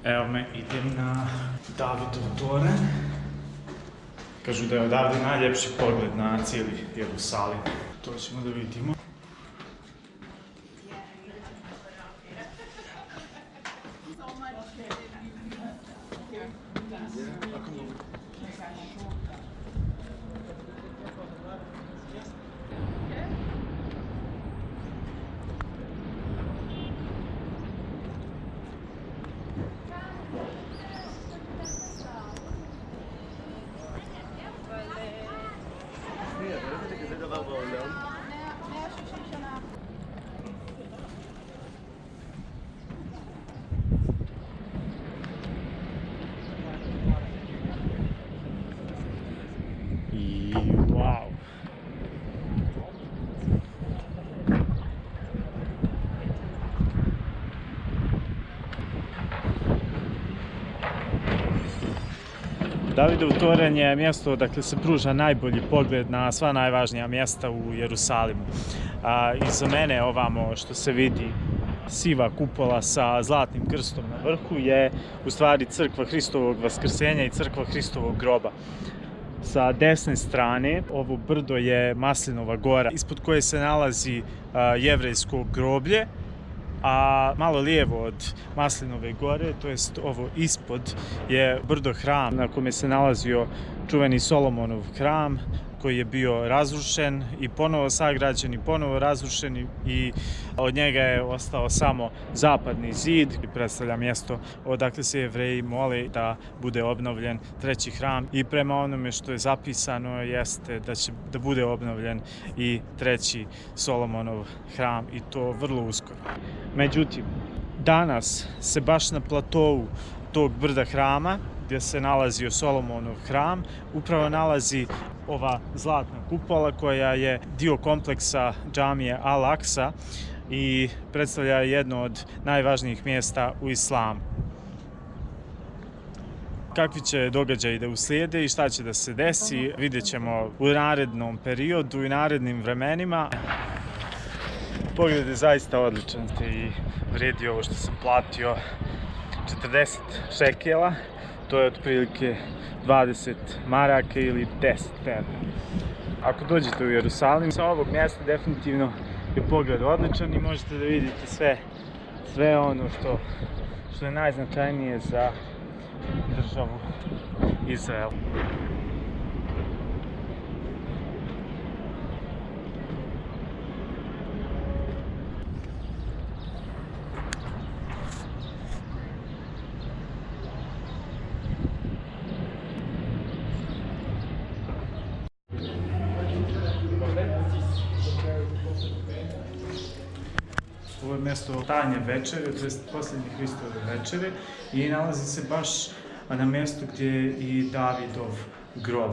Evo me, idem na Davidov toranj. Kažu da je odavde najljepši pogled na cijeli Jerusalim. To ćemo da vidimo. Wow. Davidov toranj je mjesto odakle se pruža najbolji pogled na sva najvažnija mjesta u Jerusalimu. Iza mene ovamo što se vidi siva kupola sa zlatnim krstom na vrhu je u stvari crkva Hristovog vaskrsenja i crkva Hristovog groba. Sa desne strane ovo brdo je Maslinova gora, ispod koje se nalazi jevrejsko groblje, a malo lijevo od Maslinove gore, to jest ovo ispod, je brdo Hram na kome se nalazio čuveni Solomonov hram koji je bio razrušen i ponovo sagrađen i ponovo razrušen i od njega je ostao samo zapadni zid i predstavlja mjesto odakle se Jevreji mole da bude obnovljen treći hram i prema onome što je zapisano jeste da će da bude obnovljen i treći Solomonov hram i to vrlo uskoro. Međutim, danas se baš na platovu tog brda Hrama gdje se nalazio Solomonov hram upravo nalazi ova zlatna kupola koja je dio kompleksa džamije Al-Aksa i predstavlja jedno od najvažnijih mjesta u islamu. Kakvi će događaji da uslijede i šta će da se desi, vidjet ćemo u narednom periodu i narednim vremenima. Pogled je zaista odličan i vrijedi ovo što sam platio 40 šekela. To je otprilike 20 maraka ili 10 evra. Ako dođete u Jerusalim, sa ovog mjesta definitivno je pogled odličan i možete da vidite sve ono što je najznačajnije za državu Izrael. Ovo je mjesto tajne večere, to je posljednje Hristove večere i nalazi se baš na mjestu gdje je i Davidov grob.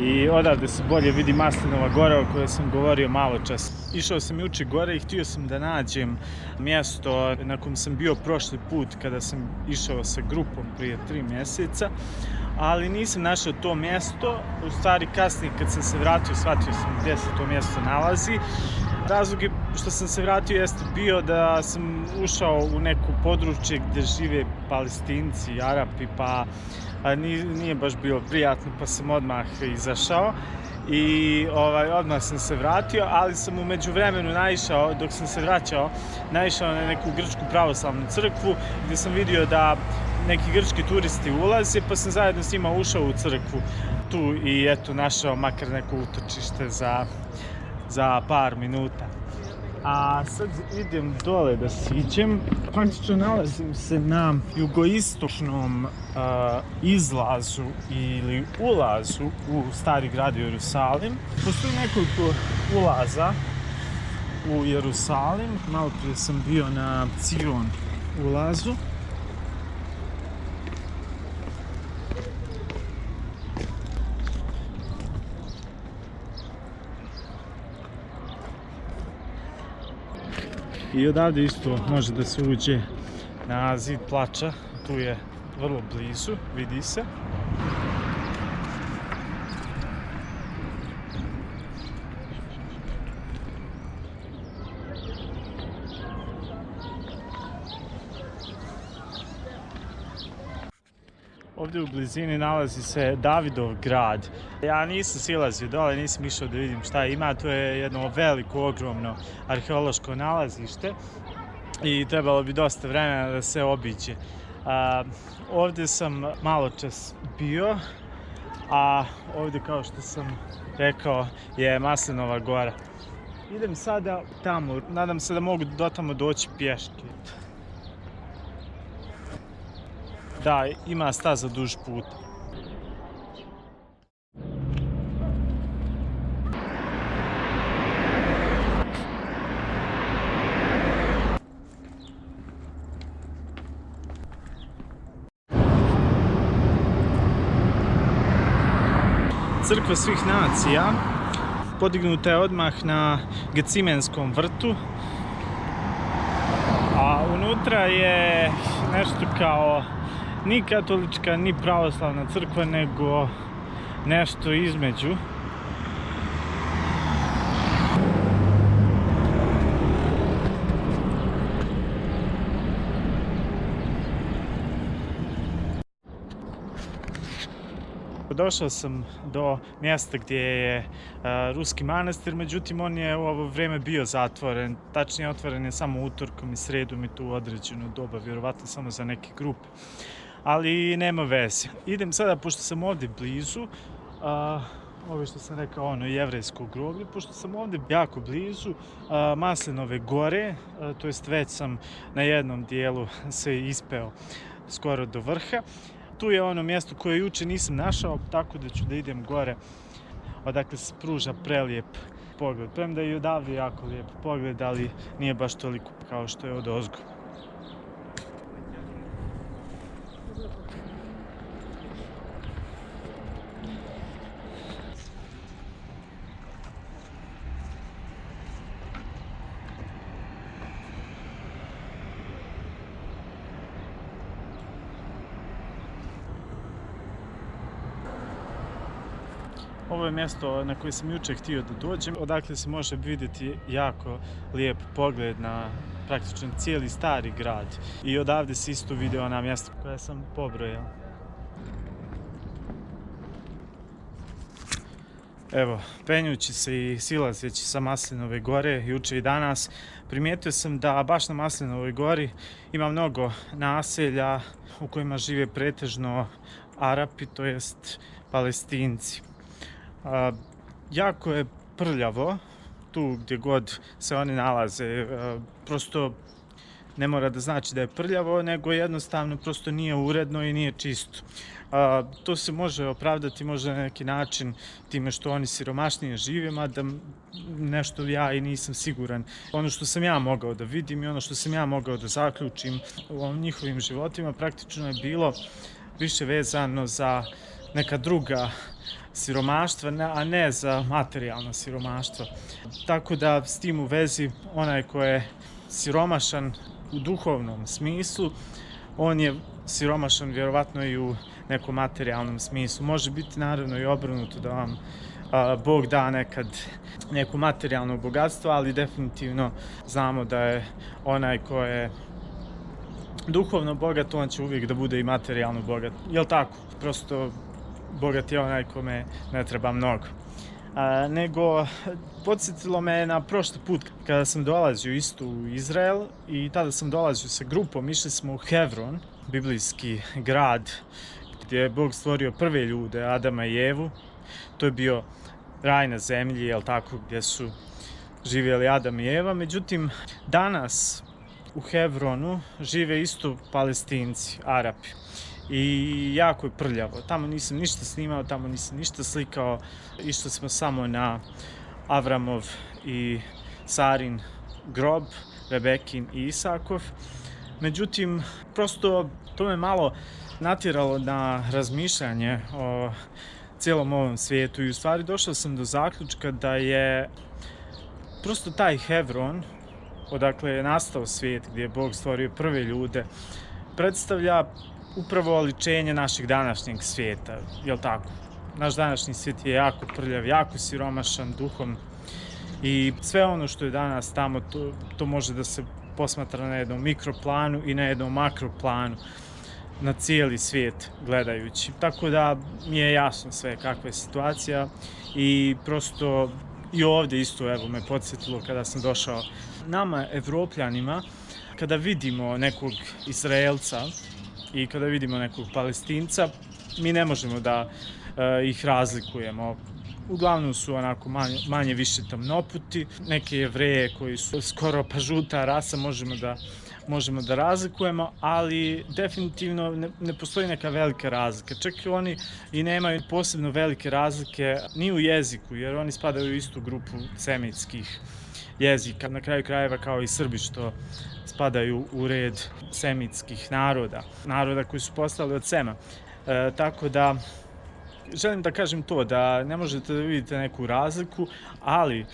I odavde se bolje vidi Maslinova gora o kojoj sam govorio malo čas. Išao sam juče gore i htio sam da nađem mjesto na kom sam bio prošli put kada sam išao sa grupom prije 3 mjeseca, ali nisam našao to mjesto. U stvari kasnije kad sam se vratio shvatio sam gdje se to mjesto nalazi. Razlog što sam se vratio jeste bio da sam ušao u neko područje gdje žive Palestinci, Arapi, pa nije baš bilo prijatno, pa sam odmah izašao i odmah sam se vratio, ali sam u međuvremenu naišao, dok sam se vraćao, naišao na neku grčku pravoslavnu crkvu gdje sam vidio da neki grčki turisti ulaze, pa sam zajedno s njima ušao u crkvu tu i eto našao makar neko utočište za par minuta. A sad idem dole da siđem. Praktično nalazim se na jugoistočnom izlazu ili ulazu u stari grad Jerusalim. Postoji nekoliko ulaza u Jerusalim. Malo prije sam bio na Cion ulazu. I odavde isto može da se uđe na zid plača, tu je vrlo blizu, vidi se. Ovdje u blizini nalazi se Davidov grad. Ja nisam silazio dole, nisam išao da vidim šta ima, to je jedno veliko, ogromno arheološko nalazište i trebalo bi dosta vremena da se obiđe. Ovdje sam malo čas bio, a ovdje, kao što sam rekao, je Maslinova gora. Idem sada tamo, nadam se da mogu do tamo doći pješke. Da, ima staza duž puta. Crkva svih nacija podignuta je odmah na Gecimenskom vrtu, a unutra je nešto kao ni katolička, ni pravoslavna crkva, nego nešto između. Došao sam do mjesta gdje je ruski manastir, međutim on je u ovo vrijeme bio zatvoren, tačnije otvoren je samo utorkom i sredom i tu u određeno doba, vjerovatno samo za neke grupe. Ali nema veze. Idem sada, pošto sam ovdje blizu, ovo što sam rekao, ono jevrejsko groblje, pošto sam ovdje jako blizu Maslinove gore, to jest već sam na jednom dijelu se ispeo skoro do vrha. Tu je ono mjesto koje juče nisam našao, tako da ću da idem gore, odakle se pruža prelijep pogled. Premda je i odavde jako lijep pogled, ali nije baš toliko kao što je od ozgo. Ovo je mjesto na koje sam jučer htio da dođem, odakle se može vidjeti jako lijep pogled na praktično cijeli stari grad. I odavde se isto vidi ona mjesta koja sam pobrojao. Evo, penjući se i silazeći sa Maslinove gore, juče i danas, primijetio sam da baš na Maslinovoj gori ima mnogo naselja u kojima žive pretežno Arapi, to jest Palestinci. Jako je prljavo tu gdje god se oni nalaze, prosto ne mora da znači da je prljavo, nego jednostavno prosto nije uredno i nije čisto. To se može opravdati možda na neki način time što oni siromašnije žive, mada nešto ja i nisam siguran. Ono što sam ja mogao da vidim i ono što sam ja mogao da zaključim u njihovim životima praktično je bilo više vezano za neka druga siromaštva, a ne za materijalno siromaštvo. Tako da s tim u vezi onaj ko je siromašan u duhovnom smislu, on je siromašan vjerovatno i u nekom materijalnom smislu. Može biti naravno i obrnuto, da vam Bog da nekad neku materijalno bogatstvo, ali definitivno znamo da je onaj ko je duhovno bogat, on će uvijek da bude i materijalno bogat. Jel tako? Prosto bogat je onaj kome ne treba mnogo. Nego podsjetilo me na prošli put kada sam dolazio isto u Izrael i tada sam dolazio sa grupom, išli smo u Hevron, biblijski grad gdje je Bog stvorio prve ljude, Adama i Evu. To je bio raj na zemlji, jel tako, gdje su živjeli Adam i Eva. Međutim, danas u Hevronu žive isto Palestinci, Arapi. I jako je prljavo. Tamo nisam ništa snimao, tamo nisam ništa slikao. Išli smo samo na Avramov i Sarin grob, Rebekin i Isakov. Međutim, prosto to me malo natjeralo na razmišljanje o cijelom ovom svijetu i u stvari došao sam do zaključka da je prosto taj Hevron, odakle je nastao svijet gdje je Bog stvorio prve ljude, predstavlja upravo oličenje našeg današnjeg svijeta, jel tako? Naš današnji svijet je jako prljav, jako siromašan duhom i sve ono što je danas tamo, to može da se posmatra na jednom mikroplanu i na jednom makroplanu, na cijeli svijet gledajući. Tako da mi je jasno sve kakva je situacija i prosto i ovdje isto evo me podsjetilo kada sam došao. Nama, Evropljanima, kada vidimo nekog Izraelca i kada vidimo nekog Palestinca, mi ne možemo da ih razlikujemo. Uglavnom su onako manje više tamnoputi, neke Jevreje koji su skoro pa žuta rasa možemo da razlikujemo, ali definitivno ne postoji neka velika razlika. Čak i oni i nemaju posebno velike razlike ni u jeziku, jer oni spadaju u istu grupu semitskih jezika. Na kraju krajeva kao i Srbi što spadaju u red semitskih naroda koji su postali od Sema. Tako da želim da kažem to, da ne možete da vidite neku razliku, ali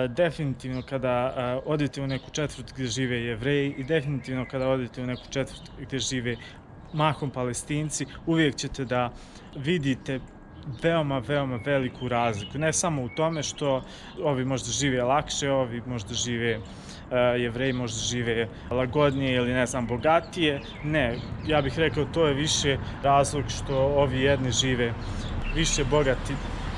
definitivno kada odete u neku četvrt gdje žive Jevreji i definitivno kada odete u neku četvrt gdje žive mahom Palestinci, uvijek ćete da vidite veoma veliku razliku. Ne samo u tome što ovi možda žive lakše, ovi možda žive Jevreji možda žive lagodnije ili ne znam bogatije. Ne, ja bih rekao to je više razlog što ovi jedni žive više bogati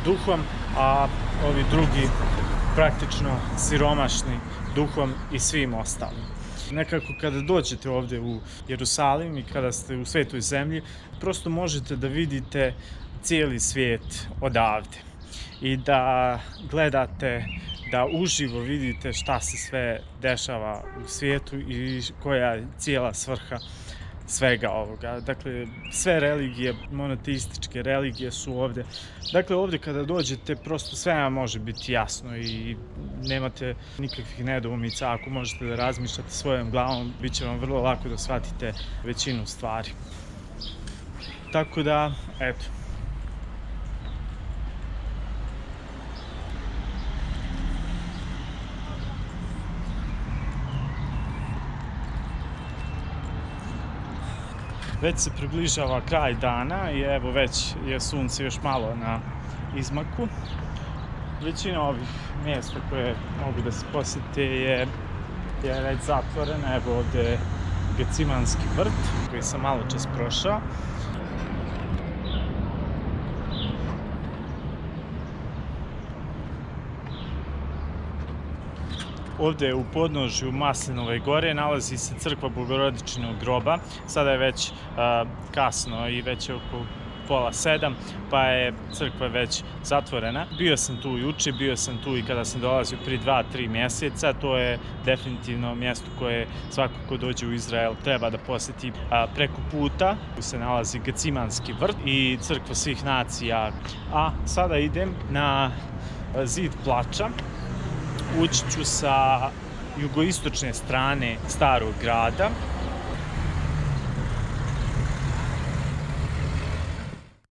duhom, a ovi drugi praktično siromašni duhom i svim ostalim. Nekako kada dođete ovdje u Jerusalim i kada ste u svetoj zemlji, prosto možete da vidite cijeli svijet odavde i da gledate, da uživo vidite šta se sve dešava u svijetu i koja je cijela svrha svega ovoga. Dakle, sve religije, monoteističke religije su ovdje. Dakle, ovdje kada dođete, prosto sve vam može biti jasno i nemate nikakvih nedoumica. Ako možete da razmišljate svojom glavom, bit će vam vrlo lako da shvatite većinu stvari. Tako da, eto. Već se približava kraj dana i evo već je sunce još malo na izmaku. Većina ovih mjesta koje mogu da se posjete je već zatvorena. Evo ovdje je Gecimanski vrt koji sam malo čas prošao. Ovdje u podnožju Maslinove gore nalazi se crkva Bogorodičinog groba. Sada je već kasno i već je oko 6:30, pa je crkva već zatvorena. Bio sam tu juče, bio sam tu i kada sam dolazio prije 2-3 mjeseca. To je definitivno mjesto koje svako ko dođe u Izrael treba da posjeti. Preko puta se nalazi Gecimanski vrt i crkva svih nacija. A sada idem na zid plača. Ući ću sa jugoistočne strane starog grada